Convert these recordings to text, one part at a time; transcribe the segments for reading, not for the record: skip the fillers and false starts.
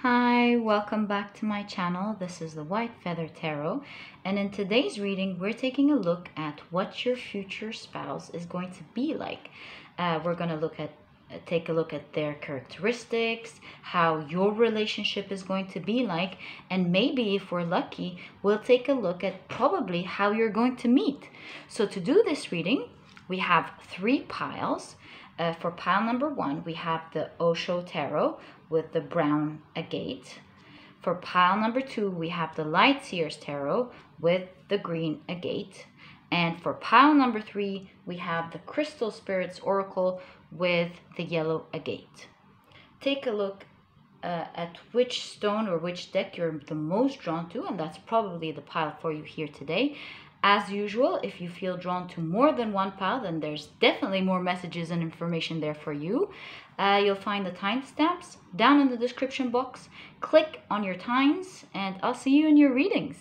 Hi, welcome back to my channel. This is the White Feather Tarot, and in today's reading we're taking a look at what your future spouse is going to be like. We're going to take a look at their characteristics, how your relationship is going to be like, and maybe if we're lucky we'll take a look at probably how you're going to meet. So to do this reading we have three piles. For pile number one, we have the Osho Tarot with the brown agate. For pile number two, we have the Light Seer's Tarot with the green agate. And for pile number three, we have the Crystal Spirits Oracle with the yellow agate. Take a look at which stone or which deck you're the most drawn to, and that's probably the pile for you here today. As usual, if you feel drawn to more than one pile, then there's definitely more messages and information there for you. You'll find the timestamps down in the description box. Click on your times, and I'll see you in your readings.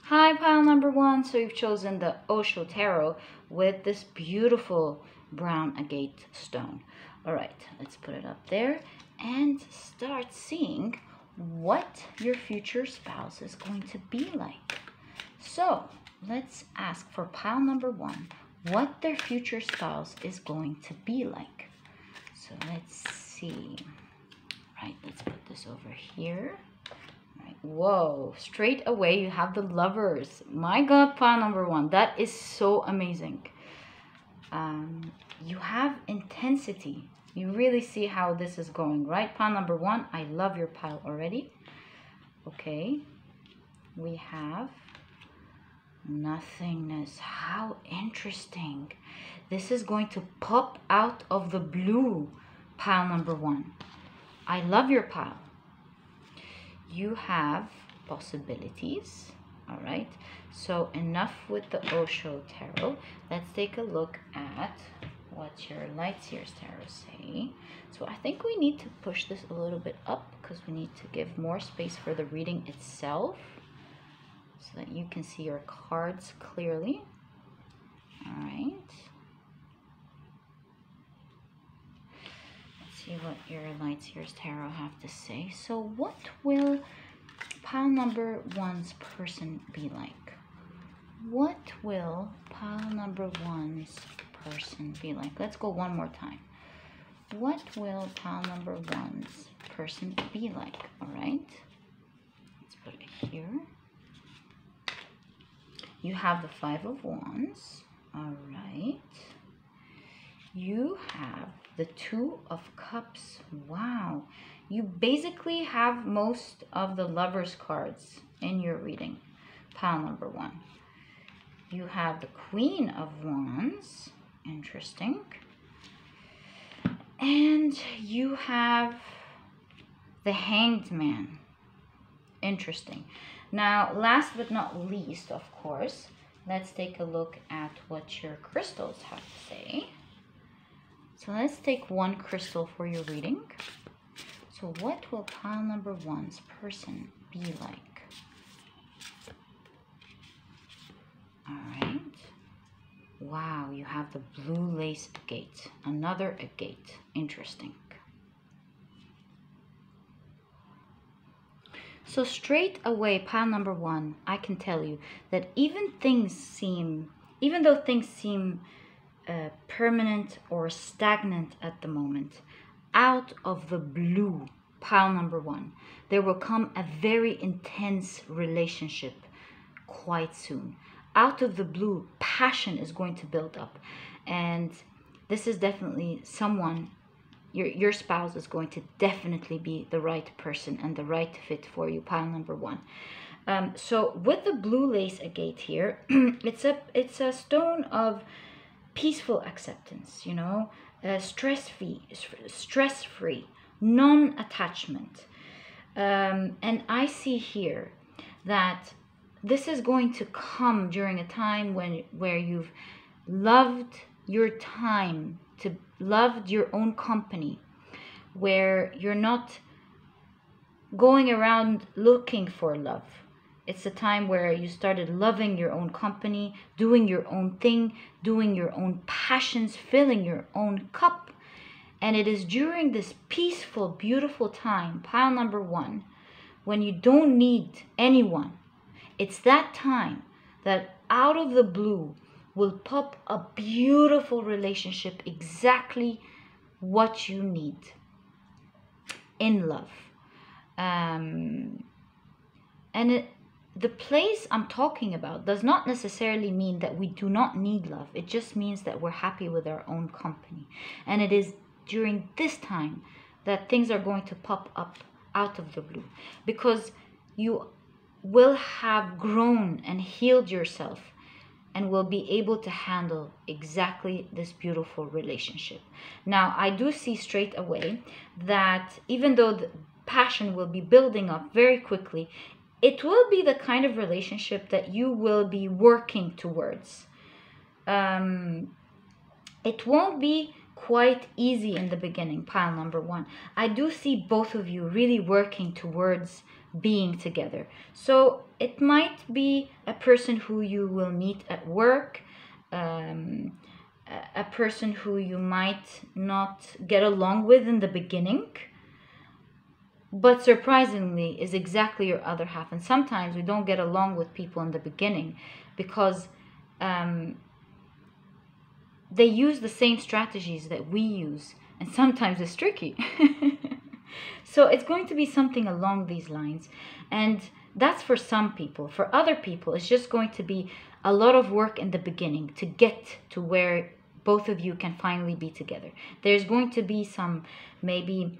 Hi, pile number one. So you've chosen the Osho Tarot with this beautiful brown agate stone. All right, let's put it up there and start seeing what your future spouse is going to be like. So let's ask for pile number one what their future spouse is going to be like. So let's see. Right, let's put this over here. Right. Whoa, straight away you have the Lovers. My God, pile number one, that is so amazing. You have intensity. You really see how this is going, right? Pile number one, I love your pile already. Okay, we have nothingness. How interesting. This is going to pop out of the blue, pile number one. I love your pile. You have possibilities. All right, so enough with the Osho Tarot. Let's take a look at what your Light Seer's Tarot say. So I think we need to push this a little bit up because we need to give more space for the reading itself so that you can see your cards clearly. All right. Let's see what your Light Seer's Tarot have to say. So what will pile number one's person be like? What will pile number one's person be like? Let's go one more time. What will pile number one's person be like? All right, let's put it here. You have the Five of Wands. All right, you have the Two of Cups. Wow, you basically have most of the Lovers cards in your reading, pile number one. You have the Queen of Wands. Interesting. And you have the Hanged Man. Interesting. Now, last but not least, of course, let's take a look at what your crystals have to say. So let's take one crystal for your reading. So what will pile number one's person be like? All right. Wow, you have the blue lace agate. Another agate. Interesting. So straight away, pile number one, I can tell you that even though things seem permanent or stagnant at the moment, out of the blue, pile number one, there will come a very intense relationship quite soon. Out of the blue, passion is going to build up, and this is definitely someone, your spouse is going to definitely be the right person and the right fit for you, pile number one. So with the blue lace agate here, it's a stone of peaceful acceptance, you know, stress-free, non-attachment, and I see here that this is going to come during a time where you've loved your time, loved your own company, where you're not going around looking for love. It's a time where you started loving your own company, doing your own thing, doing your own passions, filling your own cup. And it is during this peaceful, beautiful time, pile number 1, when you don't need anyone. It's that time that out of the blue will pop a beautiful relationship, exactly what you need in love. The place I'm talking about does not necessarily mean that we do not need love. It just means that we're happy with our own company. And it is during this time that things are going to pop up out of the blue, because you will have grown and healed yourself and will be able to handle exactly this beautiful relationship. Now, I do see straight away that even though the passion will be building up very quickly, it will be the kind of relationship that you will be working towards. It won't be quite easy in the beginning, pile number 1. I do see both of you really working towards being together. So it might be a person who you will meet at work, a person who you might not get along with in the beginning, but surprisingly is exactly your other half. And sometimes we don't get along with people in the beginning because they use the same strategies that we use, and sometimes it's tricky. So it's going to be something along these lines, and that's for some people. For other people, it's just going to be a lot of work in the beginning to get to where both of you can finally be together. There's going to be some maybe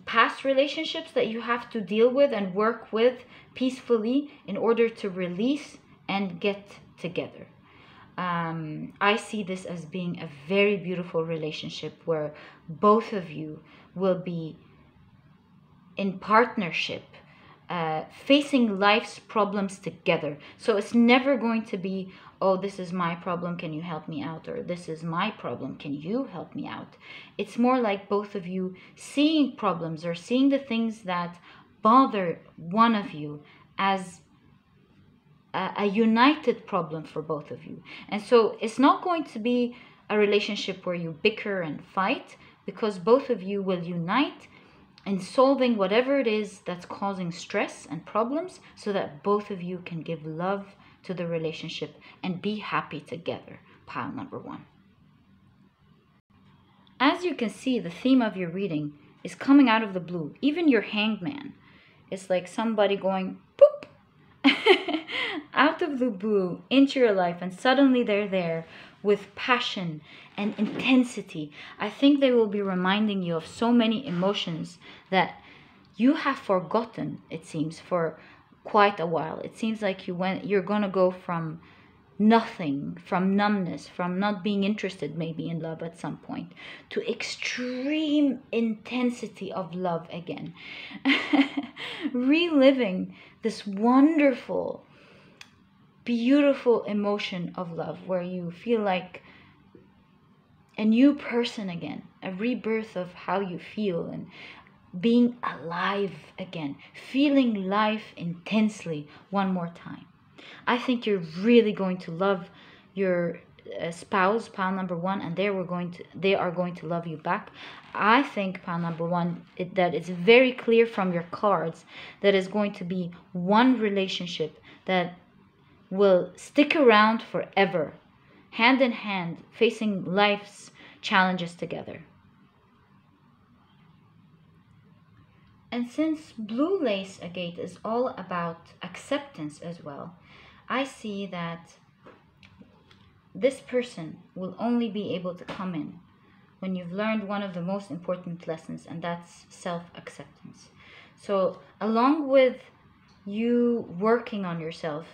past relationships that you have to deal with and work with peacefully in order to release and get together. I see this as being a very beautiful relationship where both of you will be in partnership, facing life's problems together. So it's never going to be, oh, this is my problem, can you help me out? Or this is my problem, can you help me out? It's more like both of you seeing problems or seeing the things that bother one of you as a united problem for both of you. And so it's not going to be a relationship where you bicker and fight, because both of you will unite in solving whatever it is that's causing stress and problems, so that both of you can give love to the relationship and be happy together. Pile number 1. As you can see, the theme of your reading is coming out of the blue. Even your hangman is like somebody going poop out of the blue into your life, and suddenly they're there with passion and intensity. I think they will be reminding you of so many emotions that you have forgotten, it seems, for quite a while. It seems like you're going to go from nothing, from numbness, from not being interested maybe in love at some point, to extreme intensity of love again. Reliving this wonderful, beautiful emotion of love where you feel like a new person again, a rebirth of how you feel, and being alive again, feeling life intensely one more time. I think you're really going to love your spouse, pile number 1, and they are going to love you back. I think, pile number 1, that it's very clear from your cards that is going to be one relationship that will stick around forever, hand in hand, facing life's challenges together. And since Blue Lace Agate is all about acceptance as well, I see that this person will only be able to come in when you've learned one of the most important lessons, and that's self-acceptance. So along with you working on yourself,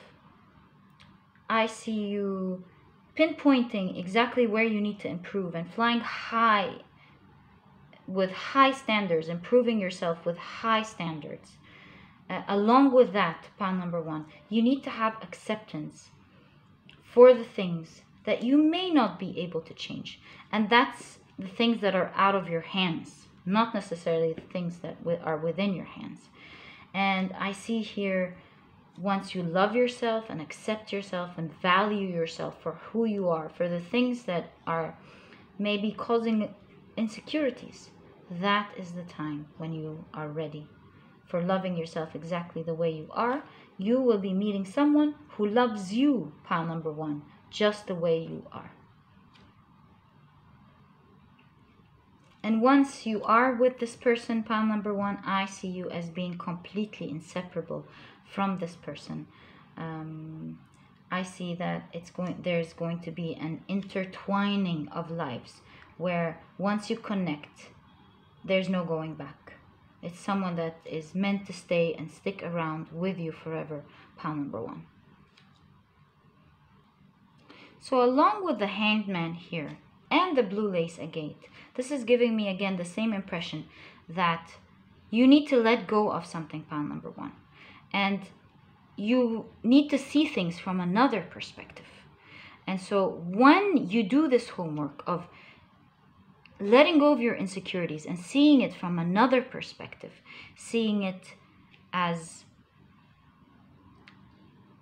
I see you pinpointing exactly where you need to improve and flying high with high standards, improving yourself with high standards. Along with that, pile number 1, you need to have acceptance for the things that you may not be able to change. And that's the things that are out of your hands, not necessarily the things that are within your hands. And I see here, once you love yourself and accept yourself and value yourself for who you are, for the things that are maybe causing insecurities. That is the time when you are ready for loving yourself exactly the way you are. You will be meeting someone who loves you, pile number 1, just the way you are. And once you are with this person, pile number 1, I see you as being completely inseparable from this person. I see that there's going to be an intertwining of lives where once you connect, there's no going back. It's someone that is meant to stay and stick around with you forever, pile number 1. So along with the Hanged Man here and the blue lace agate, this is giving me again the same impression that you need to let go of something, pile number 1. And you need to see things from another perspective. And so when you do this homework of letting go of your insecurities and seeing it from another perspective, seeing it as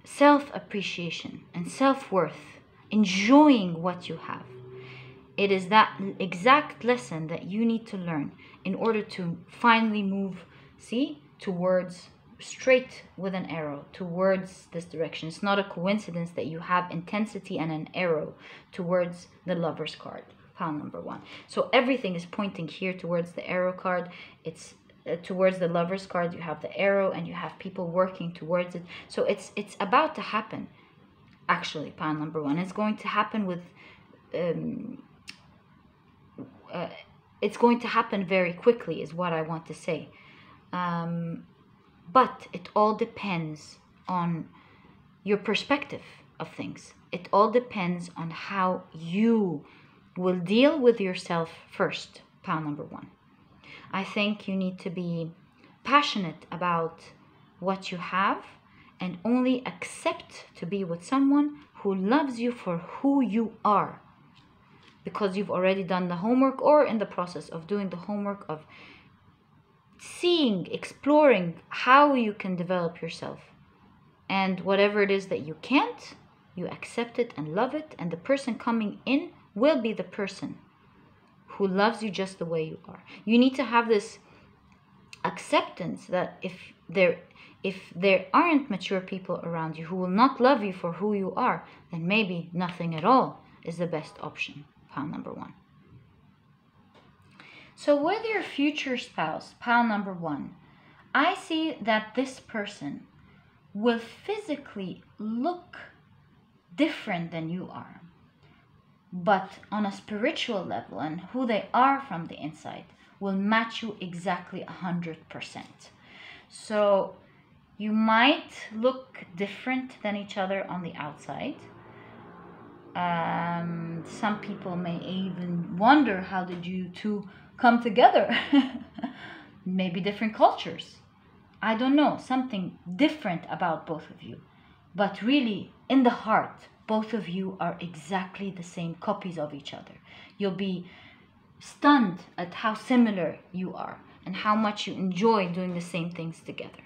self-appreciation and self-worth, enjoying what you have, it is that exact lesson that you need to learn in order to finally move, towards, straight with an arrow towards this direction. It's not a coincidence that you have intensity and an arrow towards the Lover's card, pile number 1. So everything is pointing here towards the arrow card. It's towards the Lover's card. You have the arrow and you have people working towards it. So it's about to happen, actually, pile number 1. It's going to happen with it's going to happen very quickly is what I want to say. But it all depends on your perspective of things. It all depends on how you will deal with yourself first, pile number 1. I think you need to be passionate about what you have and only accept to be with someone who loves you for who you are, because you've already done the homework or in the process of doing the homework of seeing, exploring how you can develop yourself. And whatever it is that you can't, you accept it and love it, and the person coming in will be the person who loves you just the way you are. You need to have this acceptance that if there aren't mature people around you who will not love you for who you are, then maybe nothing at all is the best option, pile number 1. So with your future spouse, pile number 1, I see that this person will physically look different than you are, but on a spiritual level and who they are from the inside will match you exactly 100%. So you might look different than each other on the outside. Some people may even wonder, how did you two come together? Maybe different cultures. I don't know, something different about both of you. But really, in the heart, both of you are exactly the same copies of each other. You'll be stunned at how similar you are and how much you enjoy doing the same things together.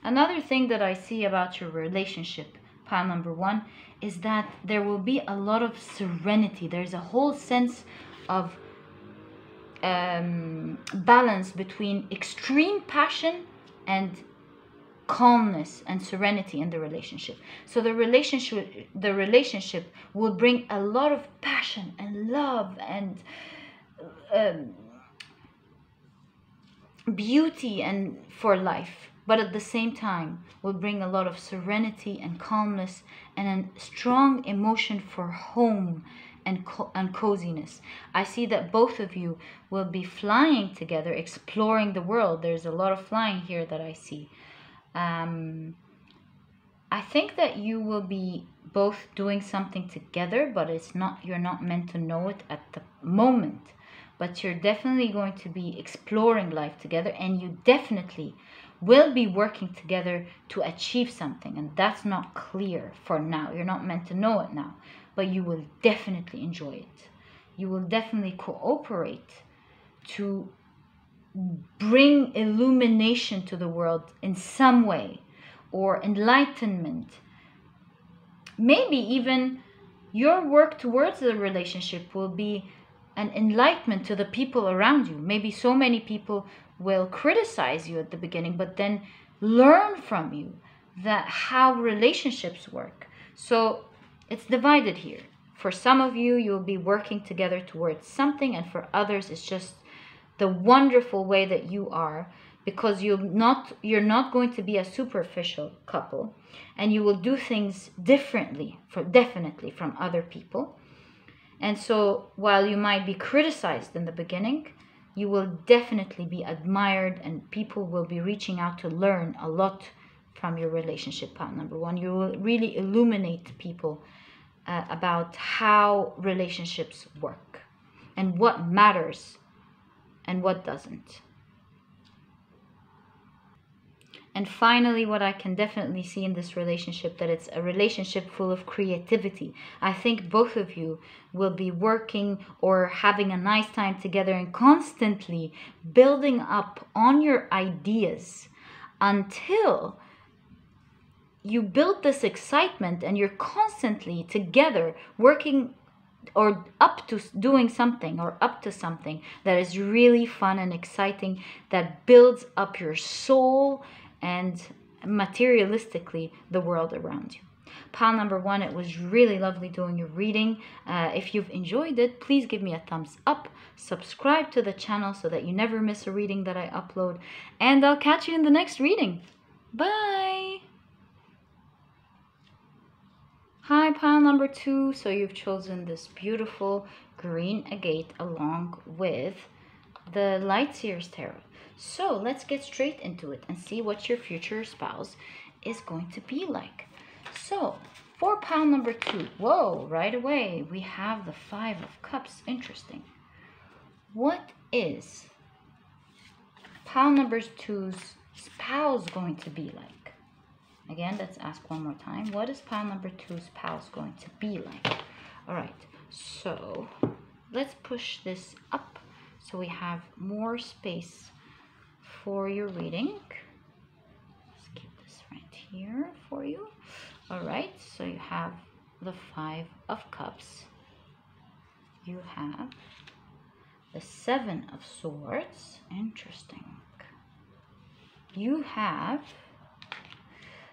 Another thing that I see about your relationship, pile number 1, is that there will be a lot of serenity. There's a whole sense of balance between extreme passion and calmness and serenity in the relationship. So the relationship will bring a lot of passion and love and beauty and for life, but at the same time will bring a lot of serenity and calmness and a strong emotion for home and coziness. I see that both of you will be flying together, exploring the world. There's a lot of flying here that I see. I think that you will be both doing something together, but you're not meant to know it at the moment. But you're definitely going to be exploring life together, and you definitely will be working together to achieve something. And that's not clear for now. You're not meant to know it now, but you will definitely enjoy it. You will definitely cooperate to bring illumination to the world in some way, or enlightenment. Maybe even your work towards the relationship will be an enlightenment to the people around you. Maybe so many people will criticize you at the beginning, but then learn from you that how relationships work. So it's divided here. For some of you, you'll be working together towards something, and for others, it's just the wonderful way that you are, because you're not going to be a superficial couple, and you will do things differently, definitely from other people. And so while you might be criticized in the beginning, you will definitely be admired, and people will be reaching out to learn a lot from your relationship, pile number one. You will really illuminate people about how relationships work and what matters and what doesn't. And finally, what I can definitely see in this relationship, that it's a relationship full of creativity. I think both of you will be working or having a nice time together and constantly building up on your ideas until you build this excitement and you're constantly together working or up to doing something or up to something that is really fun and exciting, that builds up your soul and materialistically the world around you. Pile number one, it was really lovely doing your reading. If you've enjoyed it, please give me a thumbs up, subscribe to the channel so that you never miss a reading that I upload, and I'll catch you in the next reading. Bye! Hi, pile number two. So you've chosen this beautiful green agate along with the Light Seer's Tarot. So let's get straight into it and see what your future spouse is going to be like. So for pile number two, whoa, right away we have the Five of Cups. Interesting. What is pile number two's spouse going to be like? Again, let's ask one more time. What is pile number two's spouse going to be like? All right, so let's push this up so we have more space for your reading. Let's keep this right here for you. All right, so you have the Five of Cups. You have the Seven of Swords. Interesting. You have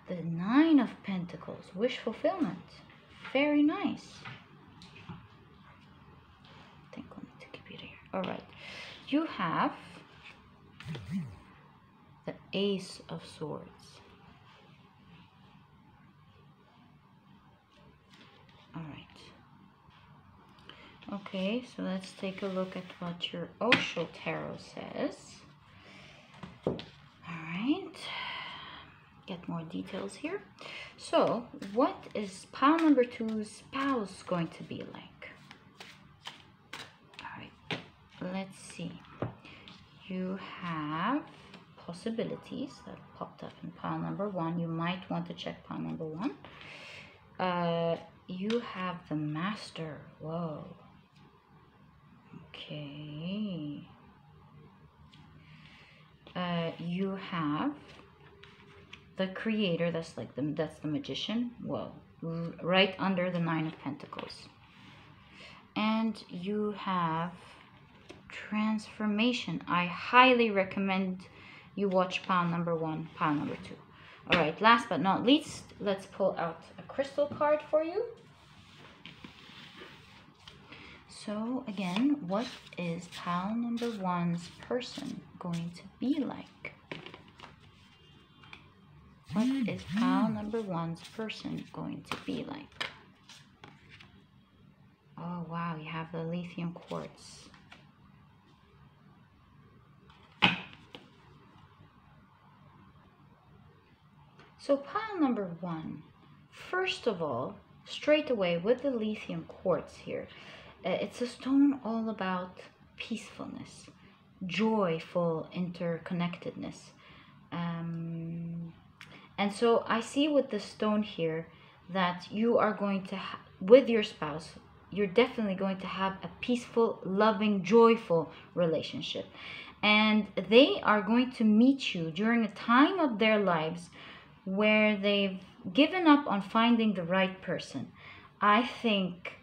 the Nine of Pentacles, wish fulfillment. Very nice. I think I'll need to keep it here. All right. You have the Ace of Swords. All right. Okay, so let's take a look at what your Osho Tarot says. All right. Get more details here. So what is pile number two's spouse going to be like? All right, let's see. You have possibilities that popped up in pile number one. You might want to check pile number one. You have the Master. Whoa. Okay. You have the Creator. That's like that's the Magician. Whoa. Right under the Nine of Pentacles. And you have Transformation. I highly recommend you watch pile number one, pile number two. All right, last but not least, let's pull out a crystal card for you. So again, what is pile number one's person going to be like? What is pile number one's person going to be like? Oh wow, you have the lithium quartz. So pile number one, first of all, straight away with the lithium quartz here, it's a stone all about peacefulness, joyful interconnectedness. And so I see with the stone here that you are going to, with your spouse, you're definitely going to have a peaceful, loving, joyful relationship. And they are going to meet you during a time of their lives where they've given up on finding the right person. I think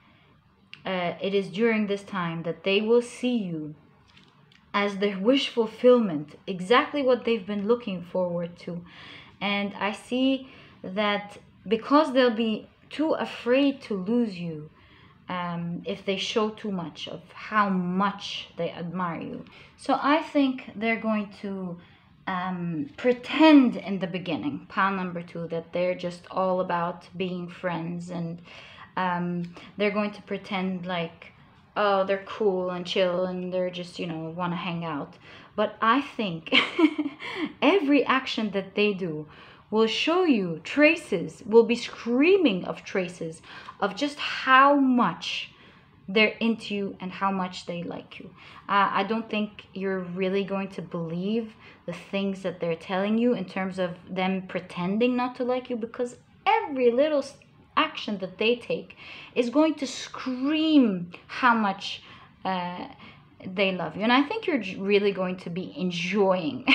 it is during this time that they will see you as their wish fulfillment, exactly what they've been looking forward to. And I see that because they'll be too afraid to lose you, if they show too much of how much they admire you. So I think they're going to pretend in the beginning, pile number 2, that they're just all about being friends, and they're going to pretend like, oh, they're cool and chill and they're just, want to hang out. But I think every action that they do will show you traces, will be screaming of traces of just how much they're into you and how much they like you. I don't think you're really going to believe the things that they're telling you in terms of them pretending not to like you, because every little action that they take is going to scream how much they love you. And I think you're really going to be enjoying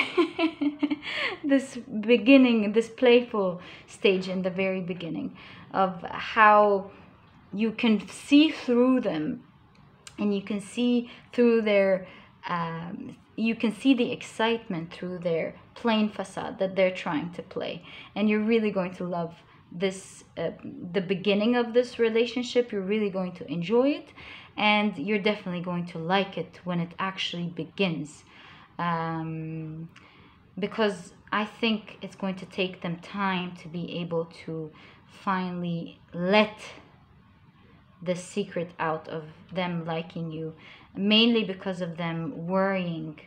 this beginning, this playful stage in the very beginning, of how you can see through them, and you can see through their you can see the excitement through their plain facade that they're trying to play. And you're really going to love this the beginning of this relationship. You're really going to enjoy it, and you're definitely going to like it when it actually begins, because I think it's going to take them time to be able to finally let the secret out of them liking you, mainly because of them worrying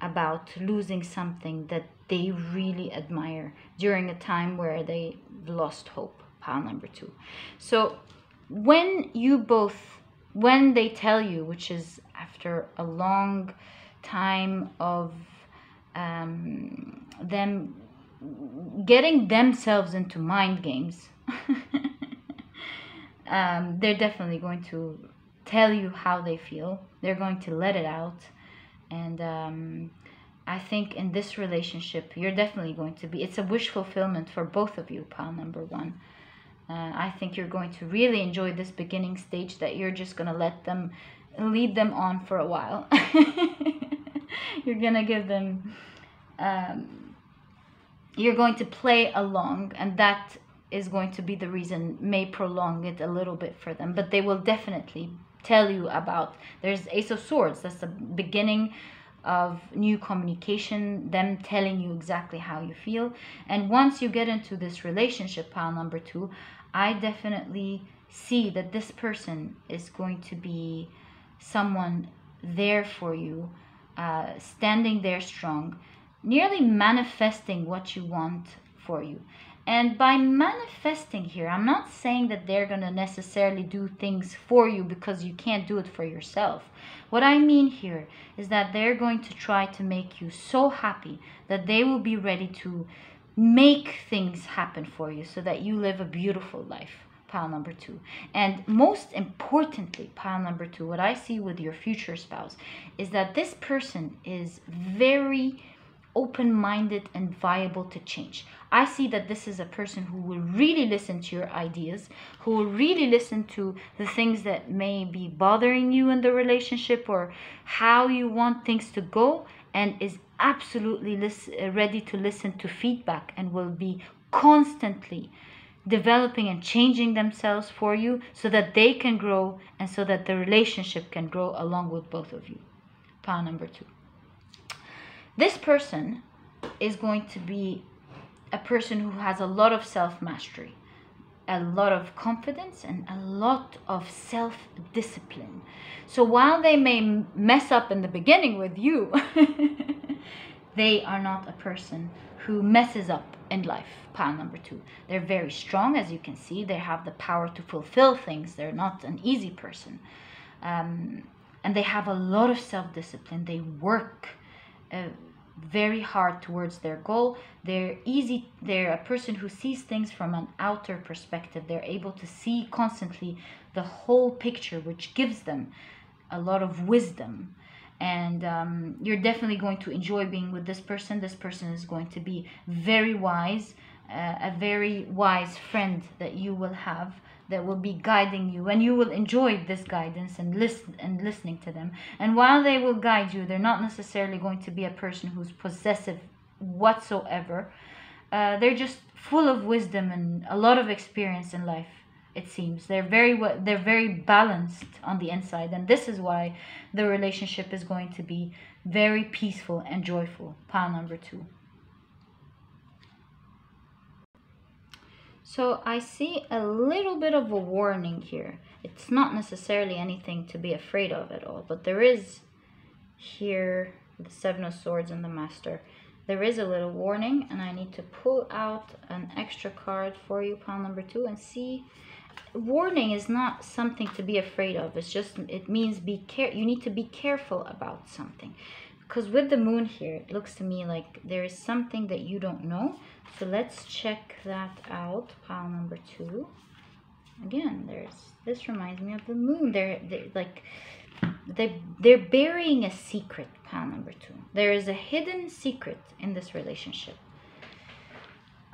about losing something that they really admire during a time where they lost hope, pile number 2. So when they tell you, which is after a long time of them getting themselves into mind games, they're definitely going to tell you how they feel. They're going to let it out. And I think in this relationship, you're definitely going to be, it's a wish fulfillment for both of you, pile number 1. I think you're going to really enjoy this beginning stage, that you're just going to lead them on for a while. You're going to give them, you're going to play along, and that is going to be the reason, may prolong it a little bit for them. But they will definitely tell you about, there's Ace of Swords, that's the beginning of new communication, them telling you exactly how you feel. And once you get into this relationship, pile number 2, I definitely see that this person is going to be someone there for you, standing there strong, nearly manifesting what you want for you. And by manifesting here, I'm not saying that they're going to necessarily do things for you because you can't do it for yourself. What I mean here is that they're going to try to make you so happy that they will be ready to make things happen for you so that you live a beautiful life, pile number 2. And most importantly, pile number 2, what I see with your future spouse is that this person is very open-minded and viable to change. I see that this is a person who will really listen to your ideas, who will really listen to the things that may be bothering you in the relationship or how you want things to go, and is absolutely ready to listen to feedback, and will be constantly developing and changing themselves for you so that they can grow and so that the relationship can grow along with both of you. Pile number 2. This person is going to be a person who has a lot of self-mastery, a lot of confidence, and a lot of self-discipline. So while they may mess up in the beginning with you, they are not a person who messes up in life, pile number 2. They're very strong, as you can see. They have the power to fulfill things. They're not an easy person. And they have a lot of self-discipline. They work very hard towards their goal. They're a person who sees things from an outer perspective. They're able to see constantly the whole picture, which gives them a lot of wisdom. And you're definitely going to enjoy being with this person. This person is going to be very wise, a very wise friend that you will have, that will be guiding you, and you will enjoy this guidance and listening to them. And while they will guide you, they're not necessarily going to be a person who's possessive whatsoever. They're just full of wisdom and a lot of experience in life. It seems they're very balanced on the inside, and this is why the relationship is going to be very peaceful and joyful. Pile number 2. So I see a little bit of a warning here. It's not necessarily anything to be afraid of at all, but there is here the 7 of Swords and the Master. There is a little warning, and I need to pull out an extra card for you, pile number 2, and see. Warning is not something to be afraid of. It's just, it means you need to be careful about something. Because with the moon here, it looks to me like there is something that you don't know. So let's check that out, pile number 2. Again, this reminds me of the moon. They're burying a secret, pile number 2. There is a hidden secret in this relationship.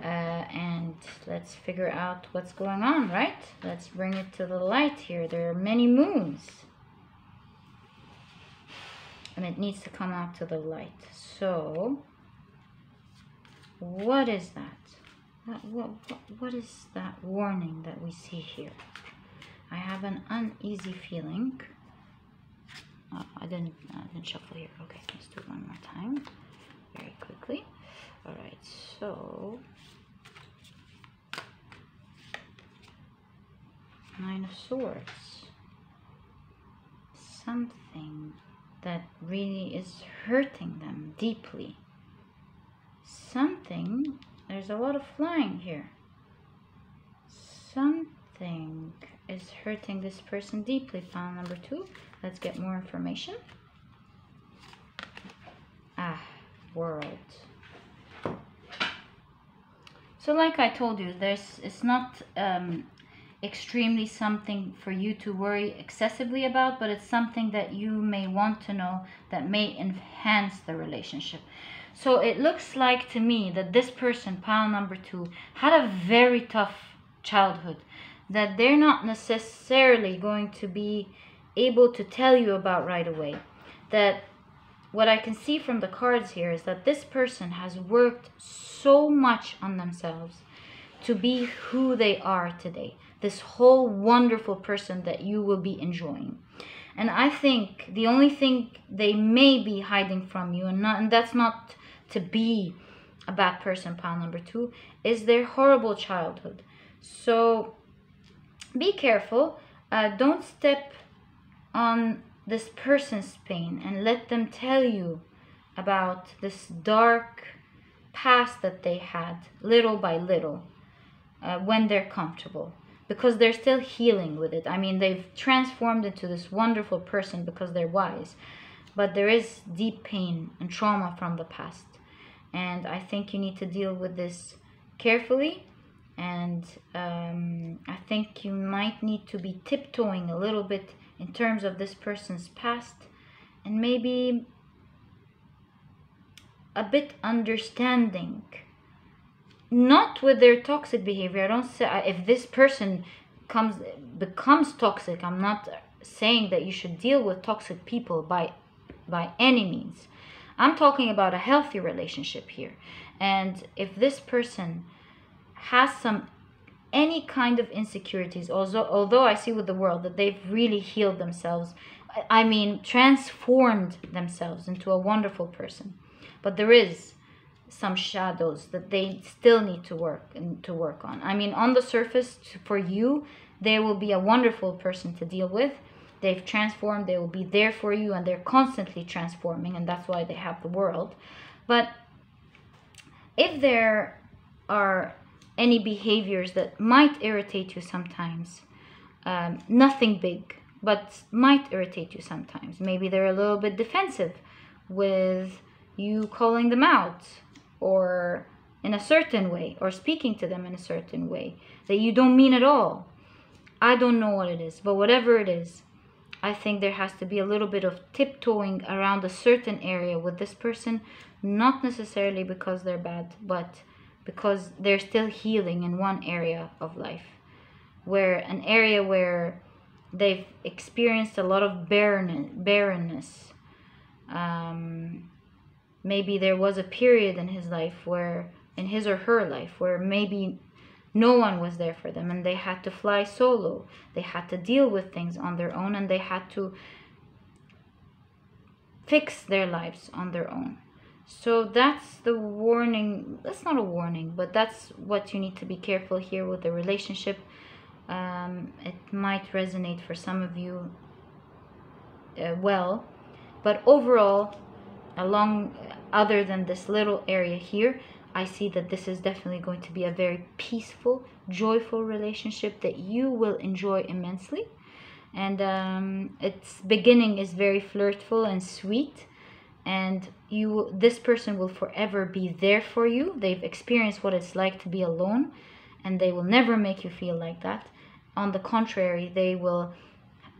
And let's figure out what's going on, right? Let's bring it to the light here. There are many moons, and it needs to come out to the light. So what is that? What is that warning that we see here? I have an uneasy feeling. Oh, I didn't shuffle here. Okay, let's do it one more time very quickly. All right, so 9 of Swords. Something that really is hurting them deeply. Something, there's a lot of flying here. Something is hurting this person deeply, pile number 2. Let's get more information. World. So like I told you, it's not extremely something for you to worry excessively about, but it's something that you may want to know that may enhance the relationship. So it looks like to me that this person, pile number 2, had a very tough childhood that they're not necessarily going to be able to tell you about right away. That what I can see from the cards here is that this person has worked so much on themselves to be who they are today. This whole wonderful person that you will be enjoying. And I think the only thing they may be hiding from you, and that's not to be a bad person, pile number 2, is their horrible childhood. So be careful. Don't step on this person's pain and let them tell you about this dark past that they had little by little when they're comfortable, because they're still healing with it. I mean, they've transformed into this wonderful person because they're wise, but there is deep pain and trauma from the past, and I think you need to deal with this carefully. And I think you might need to be tiptoeing a little bit in terms of this person's past, and maybe a bit understanding, not with their toxic behavior. I don't say if this person becomes toxic, I'm not saying that you should deal with toxic people by any means. I'm talking about a healthy relationship here. And if this person has any kind of insecurities, although I see with the world that they've really healed themselves, I mean transformed themselves into a wonderful person, but there is some shadows that they still need to work on. I mean, on the surface, for you, they will be a wonderful person to deal with. They've transformed, they will be there for you, and they're constantly transforming, and that's why they have the world. But if there are any behaviors that might irritate you sometimes, nothing big, but might irritate you sometimes. Maybe they're a little bit defensive with you calling them out, or in a certain way, or speaking to them in a certain way that you don't mean at all. I don't know what it is, but whatever it is, I think there has to be a little bit of tiptoeing around a certain area with this person, not necessarily because they're bad, but because they're still healing in one area of life. where an area where they've experienced a lot of barrenness. Maybe there was a period in his life where, in his or her life, where maybe no one was there for them and they had to fly solo. They had to deal with things on their own, and they had to fix their lives on their own. So that's the warning. That's not a warning, but that's what you need to be careful here with the relationship. It might resonate for some of you well, but overall, other than this little area here, I see that this is definitely going to be a very peaceful, joyful relationship that you will enjoy immensely. And its beginning is very flirtful and sweet, and this person will forever be there for you. They've experienced what it's like to be alone, and they will never make you feel like that. On the contrary, they will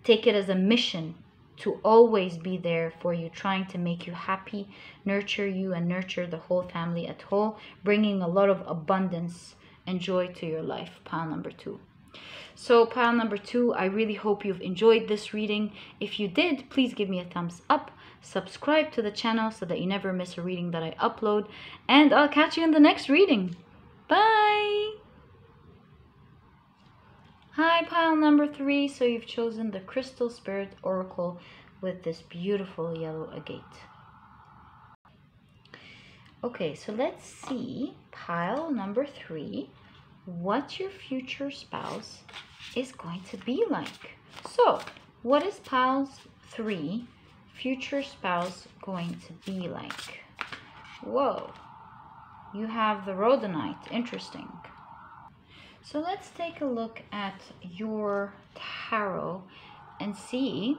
take it as a mission to always be there for you, trying to make you happy, nurture you, and nurture the whole family at whole, bringing a lot of abundance and joy to your life. Pile number 2. So pile number 2, I really hope you've enjoyed this reading. If you did, please give me a thumbs up, subscribe to the channel so that you never miss a reading that I upload, and I'll catch you in the next reading. Bye! Hi, pile number 3. So you've chosen the Crystal Spirit Oracle with this beautiful yellow agate. Okay, so let's see, pile number 3, what your future spouse is going to be like. So, what is pile 3 future spouse going to be like? Whoa, you have the rhodonite. Interesting. So let's take a look at your tarot and see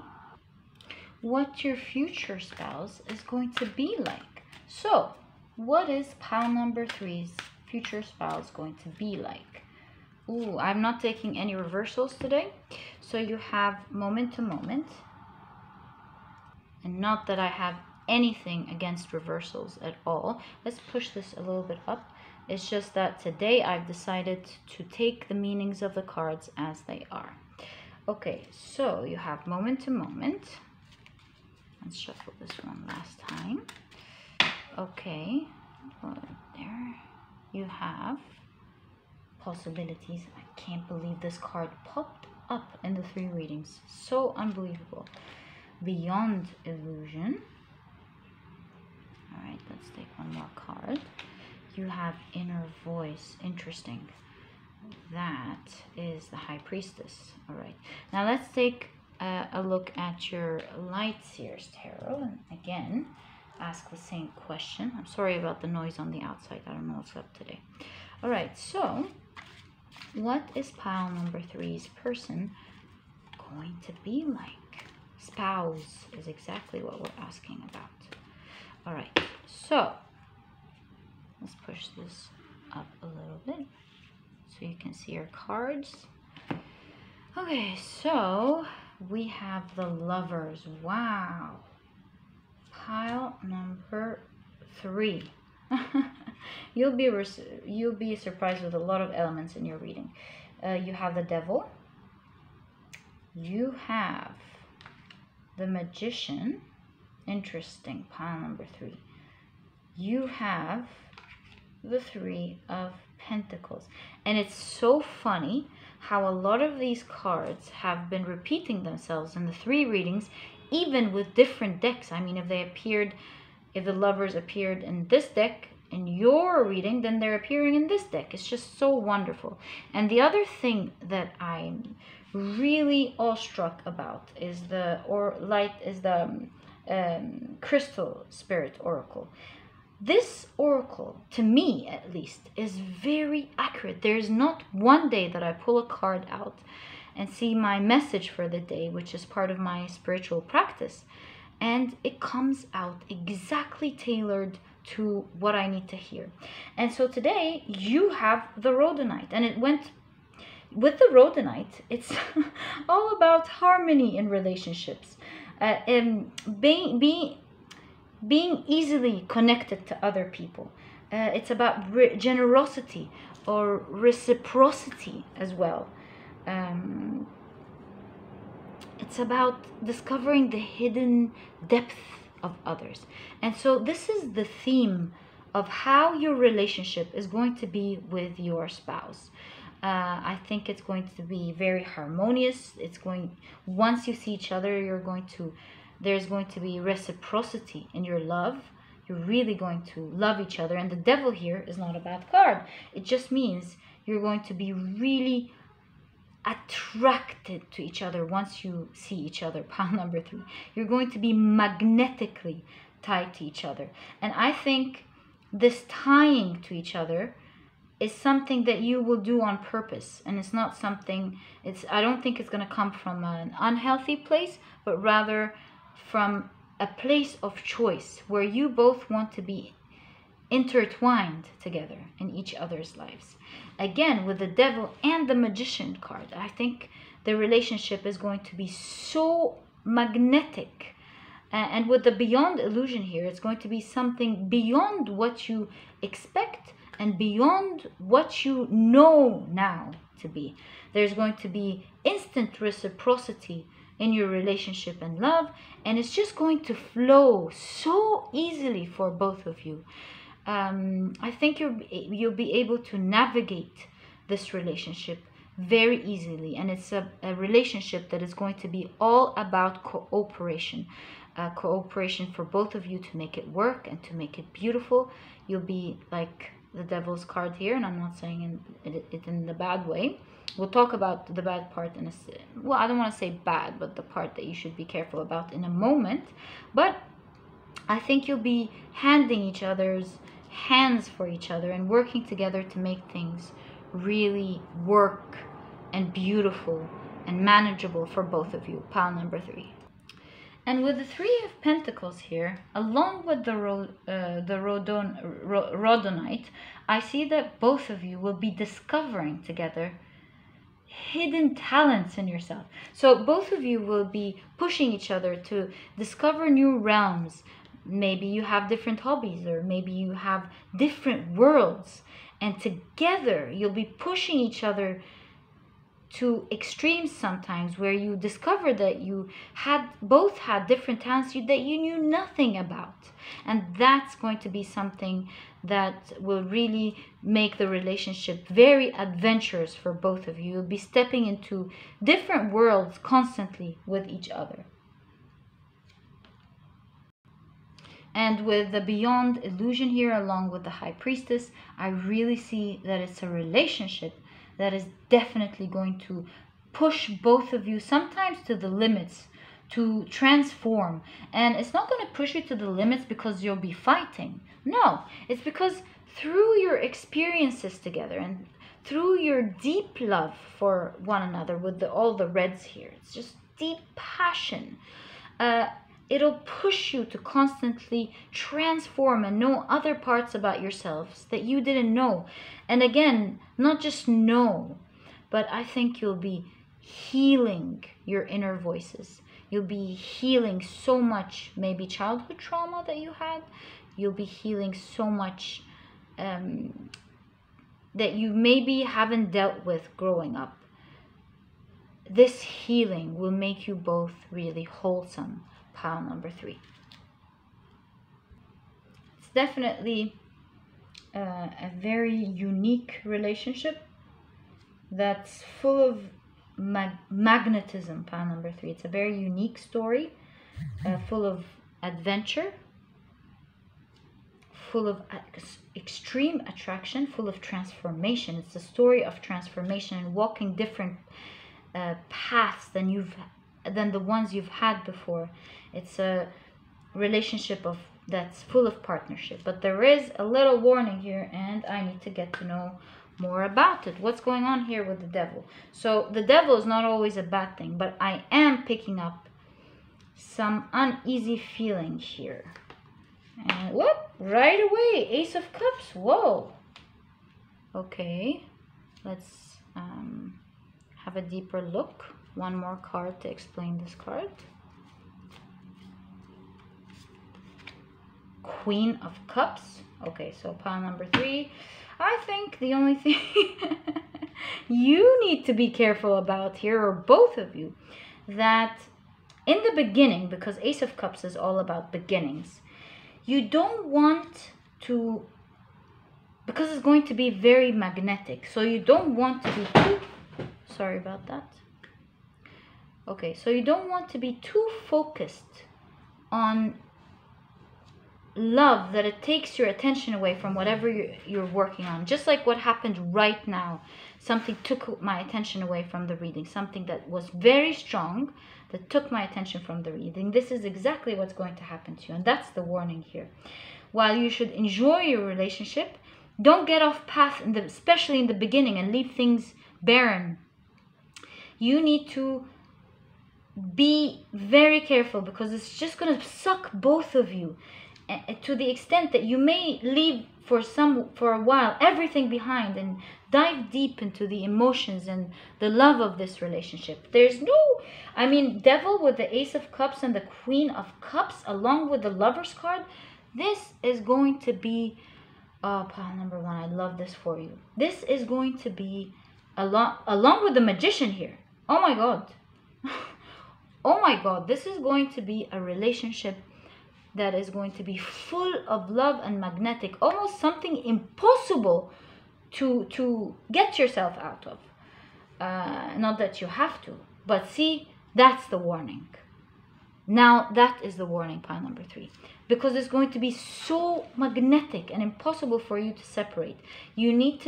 what your future spouse is going to be like. So, what is pile number 3's future spouse going to be like? Ooh, I'm not taking any reversals today. So you have moment to moment. And not that I have anything against reversals at all. Let's push this a little bit up. It's just that today I've decided to take the meanings of the cards as they are. Okay, so you have moment to moment. Let's shuffle this one last time. Okay, there you have possibilities. I can't believe this card popped up in the 3 readings. So unbelievable. Beyond illusion. All right, let's take one more card. You have inner voice. Interesting. That is the High Priestess. All right. Now let's take a look at your Light Seer's Tarot. And again, ask the same question. I'm sorry about the noise on the outside. I don't know what's up today. All right. So what is pile number 3's person going to be like? Spouse is exactly what we're asking about. All right. So let's push this up a little bit so you can see our cards. Okay, so we have the Lovers. Wow. Pile number 3. You'll be surprised with a lot of elements in your reading. You have the Devil. You have the Magician. Interesting. Pile number 3. You have the 3 of Pentacles. And it's so funny how a lot of these cards have been repeating themselves in the 3 readings, even with different decks. I mean, if the Lovers appeared in this deck in your reading, then they're appearing in this deck. It's just so wonderful. And the other thing that I'm really awestruck about is the Crystal Spirit Oracle. This oracle, to me at least, is very accurate. There's not one day that I pull a card out and see my message for the day, which is part of my spiritual practice, and it comes out exactly tailored to what I need to hear. And so today you have the rhodonite, and it went with the rhodonite. It's all about harmony in relationships, and being easily connected to other people. It's about generosity or reciprocity as well. Um, it's about discovering the hidden depth of others. And so this is the theme of how your relationship is going to be with your spouse. I think it's going to be very harmonious. Once you see each other, there's going to be reciprocity in your love. You're really going to love each other. And the devil here is not a bad card. It just means you're going to be really attracted to each other once you see each other. Pile number 3. You're going to be magnetically tied to each other. And I think this tying to each other is something that you will do on purpose, and it's not something, I don't think it's going to come from an unhealthy place, but rather from a place of choice where you both want to be intertwined together in each other's lives. Again, with the devil and the magician card, I think the relationship is going to be so magnetic. And with the beyond illusion here, it's going to be something beyond what you expect and beyond what you know now to be. There's going to be instant reciprocity in your relationship and love, and it's just going to flow so easily for both of you. I think you'll be able to navigate this relationship very easily, and it's a relationship that is going to be all about cooperation. Cooperation for both of you to make it work and to make it beautiful. You'll be like the devil's card here, and I'm not saying it in the bad way. We'll talk about the bad part well, I don't want to say bad, but the part that you should be careful about in a moment. But I think you'll be handing each other's hands for each other and working together to make things really work and beautiful and manageable for both of you. Pile number 3. And with the 3 of Pentacles here, along with the Rhodonite, I see that both of you will be discovering together hidden talents in yourself. So both of you will be pushing each other to discover new realms. Maybe you have different hobbies, or maybe you have different worlds. And together you'll be pushing each other to extremes sometimes, where you discover that you both had different talents that you knew nothing about. And that's going to be something that will really make the relationship very adventurous for both of you. You'll be stepping into different worlds constantly with each other. And with the beyond illusion here, along with the High Priestess, I really see that it's a relationship that is definitely going to push both of you sometimes to the limits, to transform. And it's not going to push you to the limits because you'll be fighting. No, it's because through your experiences together and through your deep love for one another, with all the reds here, it's just deep passion. It'll push you to constantly transform and know other parts about yourselves that you didn't know. And again, not just know, but I think you'll be healing your inner voices. You'll be healing so much, maybe childhood trauma that you had. You'll be healing so much that you maybe haven't dealt with growing up. This healing will make you both really wholesome. Pile number 3. It's definitely a very unique relationship that's full of magnetism. Pile number 3. It's a very unique story, full of adventure, full of extreme attraction, full of transformation. It's a story of transformation and walking different paths than the ones you've had before. It's a relationship that's full of partnership. But there is a little warning here, and I need to get to know more about it. What's going on here with the devil? So the devil is not always a bad thing, but I am picking up some uneasy feeling here. And whoop, right away, Ace of Cups. Whoa. Okay, let's have a deeper look. One more card to explain this card. Queen of Cups. Okay, so pile number 3. I think the only thing you need to be careful about here, or both of you, that in the beginning, because Ace of Cups is all about beginnings, you don't want to, because it's going to be very magnetic, so you don't want to be too, sorry about that. Okay, so you don't want to be too focused on love that it takes your attention away from whatever you're working on. Just like what happened right now. Something took my attention away from the reading. Something that was very strong that took my attention from the reading. This is exactly what's going to happen to you. And that's the warning here. While you should enjoy your relationship, don't get off path, especially in the beginning, and leave things barren. You need to be very careful, because it's just going to suck both of you, to the extent that you may leave for a while everything behind and dive deep into the emotions and the love of this relationship. There's no, I mean, Devil with the Ace of Cups and the Queen of Cups along with the Lover's card, this is going to be pile number 1. I love this for you. This is going to be along with the Magician here. Oh my god. Oh my god, this is going to be a relationship that is going to be full of love and magnetic, almost something impossible to get yourself out of. Not that you have to, but see, that's the warning. Now that is the warning, pile number 3, because it's going to be so magnetic and impossible for you to separate. You need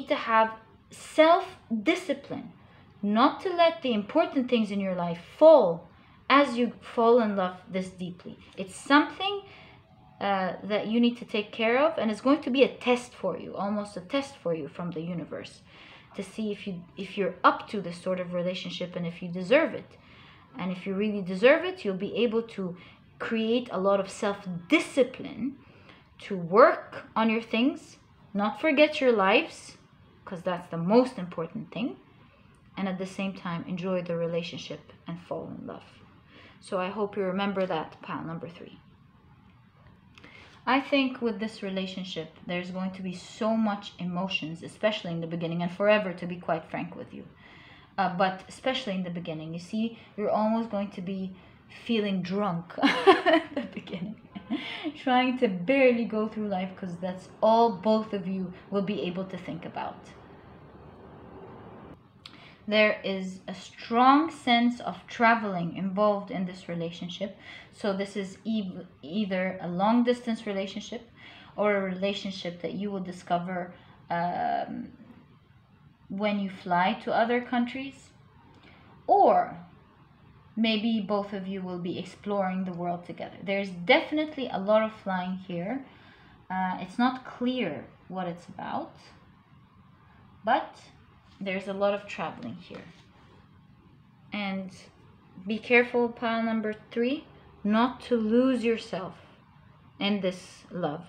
to have self-discipline, not to let the important things in your life fall as you fall in love this deeply. It's something that you need to take care of, and it's going to be a test for you, almost a test for you from the universe, to see if you're up to this sort of relationship and if you deserve it. And if you really deserve it, you'll be able to create a lot of self-discipline to work on your things, not forget your lives, because that's the most important thing, and at the same time enjoy the relationship and fall in love. So I hope you remember that, pile number 3. I think with this relationship, there's going to be so much emotions, especially in the beginning, and forever, to be quite frank with you. But especially in the beginning, you see, you're almost going to be feeling drunk at the beginning. Trying to barely go through life, because that's all both of you will be able to think about. There is a strong sense of traveling involved in this relationship. So this is either a long distance relationship or a relationship that you will discover when you fly to other countries, or maybe both of you will be exploring the world together. There's definitely a lot of flying here. It's not clear what it's about, but there's a lot of traveling here. And be careful, pile number 3, not to lose yourself in this love,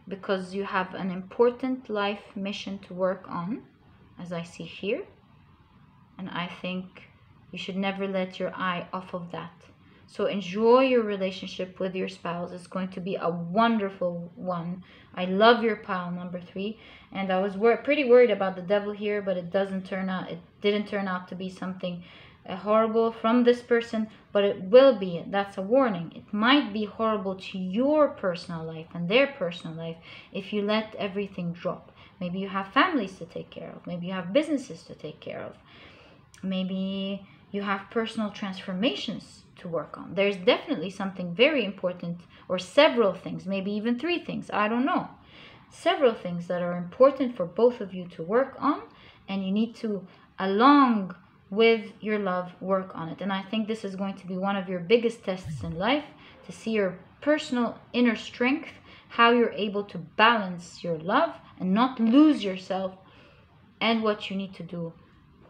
because you have an important life mission to work on, as I see here. And I think you should never let your eye off of that. So enjoy your relationship with your spouse. It's going to be a wonderful one. I love your pile number 3. And I was pretty worried about the Devil here, but it didn't turn out to be something horrible from this person, but it will be. That's a warning. It might be horrible to your personal life and their personal life if you let everything drop. Maybe you have families to take care of. Maybe you have businesses to take care of. Maybe you have personal transformations to work on. There's definitely something very important, or several things, maybe even 3 things, I don't know. Several things that are important for both of you to work on, and you need to, along with your love, work on it. And I think this is going to be one of your biggest tests in life, to see your personal inner strength, how you're able to balance your love and not lose yourself, and what you need to do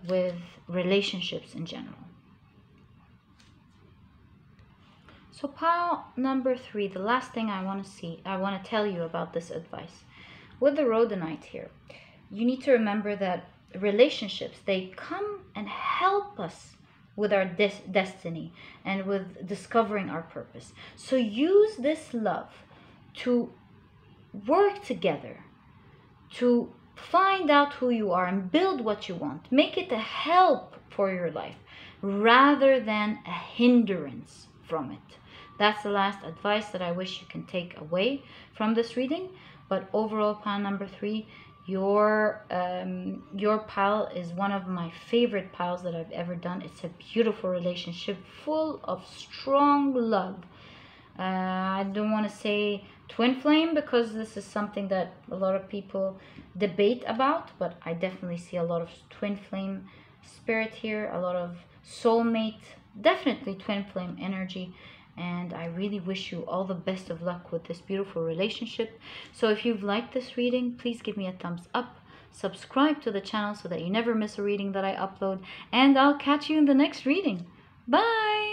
with relationships in general. So pile number 3, the last thing I want to tell you about this advice. With the Rhodonite here, you need to remember that relationships, they come and help us with our destiny and with discovering our purpose. So use this love to work together, to Find out who you are and build what you want. Make it a help for your life rather than a hindrance from it. That's the last advice that I wish you can take away from this reading. But overall, pile number 3, your pile is one of my favorite piles that I've ever done. It's a beautiful relationship full of strong love. I don't want to say twin flame because this is something that a lot of people debate about, but I definitely see a lot of twin flame spirit here, a lot of soulmate, definitely twin flame energy. And I really wish you all the best of luck with this beautiful relationship. So if you've liked this reading, please give me a thumbs up. Subscribe to the channel so that you never miss a reading that I upload. And I'll catch you in the next reading. Bye!